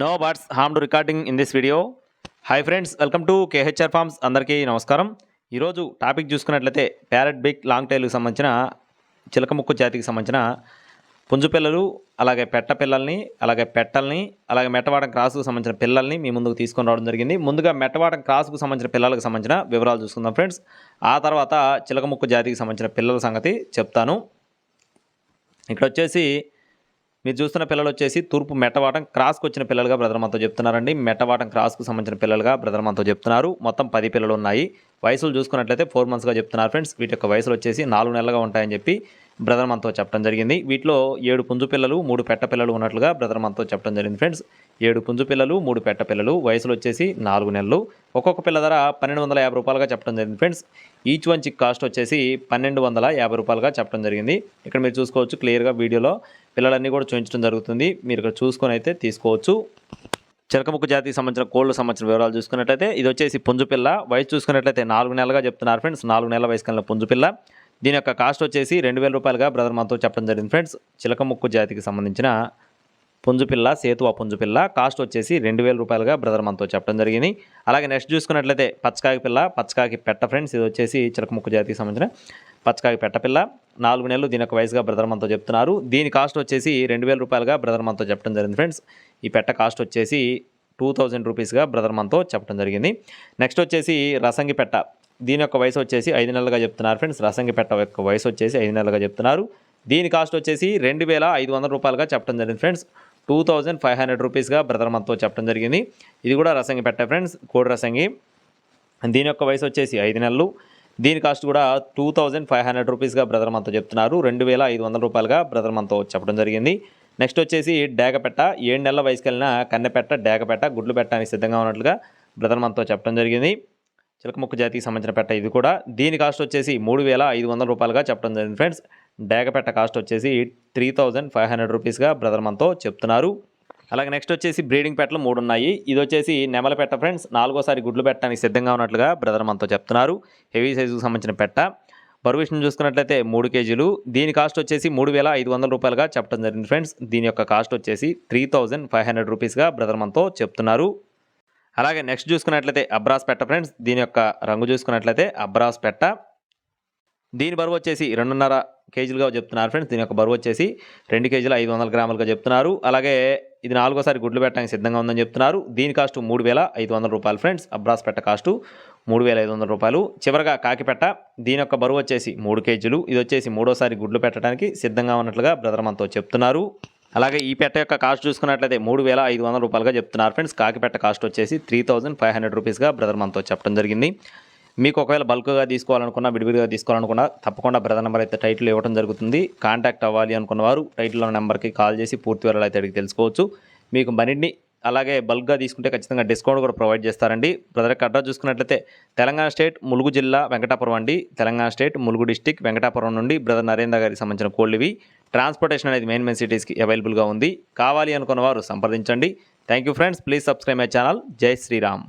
No bats harmed recording in this video. Hi friends, welcome to KHR forms. అందరికీ నమస్కారం. ఈరోజు topic చూసుకున్నట్లయితే parrot big long టైల్కి సంబంధించిన చిలకముక్కు జాతికి సంబంధించిన పుంజు పిల్లలు, అలాగే పెట్ట పిల్లల్ని, అలాగే పెట్టల్ని, అలాగే మెట్టవాటం క్రాస్కు సంబంధించిన పిల్లల్ని మీ ముందుకు తీసుకొని రావడం జరిగింది. ముందుగా మెట్టవాటం క్రాస్కు సంబంధించిన పిల్లలకు సంబంధించిన వివరాలు చూసుకుందాం ఫ్రెండ్స్. ఆ తర్వాత చిలకముక్కు జాతికి సంబంధించిన పిల్లల సంగతి చెప్తాను. ఇక్కడ వచ్చేసి మీరు చూస్తున్న పిల్లలు వచ్చేసి తూర్పు మెట్టవాటం క్రాస్కి వచ్చిన పిల్లలుగా బ్రదర్ మనతో చెప్తున్నారండి. మెట్టవాటం క్రాస్కు సంబంధించిన పిల్లలుగా బ్రదర్ మనతో చెప్తున్నారు. మొత్తం 10 పిల్లలు ఉన్నాయి. వయసులు చూసుకున్నట్లయితే 4 monthsగా చెప్తున్నారు ఫ్రెండ్స్. వీటి యొక్క వయసులు వచ్చేసి 4 నెలలుగా ఉంటాయని చెప్పి బ్రదర్ మనతో చెప్పడం జరిగింది. వీటిలో 7 పుంజు పిల్లలు, 3 పెట్ట పిల్లలు ఉన్నట్లుగా బ్రదర్ మనతో చెప్పడం జరిగింది ఫ్రెండ్స్. 7 పుంజు పిల్లలు, 3 పెట్ట పిల్లలు, వయసులు వచ్చేసి 4 నెలలు. ఒక్కొక్క పిల్ల ధర 1250 రూపాయలుగా చెప్పడం జరిగింది friends. Each one chick cost వచ్చేసి 1250 రూపాయలుగా చెప్పడం జరిగింది. ఇక్కడ మీరు చూసుకోవచ్చు క్లియర్గా వీడియోలో పిల్లలన్నీ కూడా చూపించడం జరుగుతుంది. మీరు ఇక్కడ చూసుకొని అయితే తీసుకోవచ్చు. చిలకముక్కు జాతికి సంబంధించిన కోళ్ళకు సంబంధించిన వివరాలు చూసుకున్నట్లయితే ఇది వచ్చేసి పుంజు పిల్ల. వయసు చూసుకున్నట్లయితే 4 నెలలుగా చెప్తున్నారు ఫ్రెండ్స్. 4 నెలల వయసు కలిగిన పుంజు పిల్ల. దీని యొక్క కాస్ట్ వచ్చేసి 2000 రూపాయలుగా బ్రదర్ మనతో చెప్పడం జరిగింది ఫ్రెండ్స్. చిలకముక్కు జాతికి సంబంధించిన పుంజు పిల్ల, సేతువా పుంజు పిల్ల కాస్ట్ వచ్చేసి 2000 రూపాయలుగా బ్రదర్ మనతో చెప్పడం జరిగింది. అలాగే నెక్స్ట్ చూసుకున్నట్లయితే పచ్చకాకి పిల్ల, పచ్చకాకి పెట్ట ఫ్రెండ్స్. ఇది వచ్చేసి చిలకముక్కు జాతికి సంబంధించిన పచ్చకాకి పెట్ట పిల్ల. 4 నెలలు దీని యొక్క వయసుగా బ్రదర్ మనతో చెప్తున్నారు. దీని కాస్ట్ వచ్చేసి 2000 రూపాయలుగా బ్రదర్ మనతో చెప్పడం జరిగింది ఫ్రెండ్స్. ఈ పెట్ట కాస్ట్ వచ్చేసి 2000 రూపీస్గా బ్రదర్ మనతో చెప్పడం జరిగింది. నెక్స్ట్ వచ్చేసి రసంగి పెట్ట. దీని యొక్క వయసు వచ్చేసి 5 నెలలుగా చెప్తున్నారు ఫ్రెండ్స్. రసంగి పెట్ట యొక్క వయసు వచ్చేసి 5 నెలలుగా చెప్తున్నారు. దీని కాస్ట్ వచ్చేసి 2500 రూపాయలుగా చెప్పడం జరిగింది ఫ్రెండ్స్. 2500 రూపీస్గా బ్రదర్ మనతో చెప్పడం జరిగింది. ఇది కూడా రసంగి పెట్ట ఫ్రెండ్స్, కోడి రసంగి. దీని యొక్క వయసు వచ్చేసి 5 నెలలు. దీని కాస్ట్ కూడా 2500 రూపీస్గా బ్రదర్ మనతో చెప్తున్నారు. 2500 రూపాయలుగా బ్రదర్ మనతో చెప్పడం జరిగింది. నెక్స్ట్ వచ్చేసి డేగపెట్ట. 7 నెలల వయసుకి వెళ్ళిన కన్నెపెట్ట, డేగపెట్ట, గుడ్లు పెట్టడానికి సిద్ధంగా ఉన్నట్లుగా బ్రదర్ మనతో చెప్పడం జరిగింది. చిలకముక్కు జాతికి సంబంధించిన పెట్ట ఇది కూడా. దీని కాస్ట్ వచ్చేసి 3500 రూపాయలుగా చెప్పడం జరిగింది ఫ్రెండ్స్. డేగపెట్ట కాస్ట్ వచ్చేసి 3500 రూపీస్గా బ్రదర్ మనతో చెప్తున్నారు. అలాగే నెక్స్ట్ వచ్చేసి బ్రీడింగ్ పెట్టలు 3 ఉన్నాయి. ఇది వచ్చేసి నెమల పెట్ట ఫ్రెండ్స్. 4వసారి గుడ్లు పెట్టడానికి సిద్ధంగా ఉన్నట్లుగా బ్రదర్ మనతో చెప్తున్నారు. హెవీ సైజుకు సంబంధించిన పెట్ట. బరువు విషయం చూసుకున్నట్లయితే 3 కేజీలు. దీని కాస్ట్ వచ్చేసి 3500 రూపాయలుగా చెప్పడం జరిగింది ఫ్రెండ్స్. దీని యొక్క కాస్ట్ వచ్చేసి 3500 రూపీస్గా బ్రదర్ మనతో చెప్తున్నారు. అలాగే నెక్స్ట్ చూసుకున్నట్లయితే అబ్రాస్ పెట్ట ఫ్రెండ్స్. దీని యొక్క రంగు చూసుకున్నట్లయితే అబ్రాస్ పెట్ట. దీని బరువు వచ్చేసి 2.5 కేజీలుగా చెప్తున్నారు ఫ్రెండ్స్. దీని యొక్క బరువు వచ్చేసి 2 కేజీల 500 గ్రాములుగా చెప్తున్నారు. అలాగే ఇది 4వసారి గుడ్లు పెట్టడానికి సిద్ధంగా ఉందని చెప్తున్నారు. దీని కాస్ట్ 3500 రూపాయలు ఫ్రెండ్స్. అబ్రాస్ పెట్ట కాస్టు 3500 రూపాయలు. చివరగా కాకిపెట్ట. దీని యొక్క బరువు వచ్చేసి 3 కేజీలు. ఇది వచ్చేసి 3వసారి గుడ్లు పెట్టడానికి సిద్ధంగా ఉన్నట్లుగా బ్రదర్ మనతో చెప్తున్నారు. అలాగే ఈ పెట్ట యొక్క కాస్ట్ చూసుకున్నట్లయితే 3500 రూపాయలుగా చెప్తున్నారు ఫ్రెండ్స్. కాకిపెట్ట కాస్ట్ వచ్చేసి 3500 రూపీస్గా బ్రదర్ మనతో చెప్పడం జరిగింది. మీకు ఒకవేళ బల్క్గా తీసుకోవాలనుకున్నా, విడివిడిగా తీసుకోవాలనుకున్నా తప్పకుండా బ్రదర్ నెంబర్ అయితే టైటిల్ ఇవ్వడం జరుగుతుంది. కాంటాక్ట్ అవ్వాలి అనుకున్నవారు టైటిల్లో నెంబర్కి కాల్ చేసి పూర్తి వివరాలు అయితే అడిగి తెలుసుకోవచ్చు. మీకు మరిన్ని అలాగే బల్క్గా తీసుకుంటే ఖచ్చితంగా డిస్కౌంట్ కూడా ప్రొవైడ్ చేస్తారండి. బ్రదర్ యొక్క అడ్రస్ చూసుకున్నట్లయితే తెలంగాణ స్టేట్ ములుగు జిల్లా వెంకటాపురం అండి. తెలంగాణ స్టేట్ ములుగు డిస్టిక్ వెంకటాపురం నుండి బ్రదర్ నరేంద్ర గారికి సంబంధించిన కోళ్ళు ఇవి. ట్రాన్స్పోర్టేషన్ అనేది మెయిన్ సిటీస్కి అవైలబుల్గా ఉంది. కావాలి అనుకున్న వారు సంప్రదించండి. Thank you friends. Please subscribe my channel. జై శ్రీరామ్.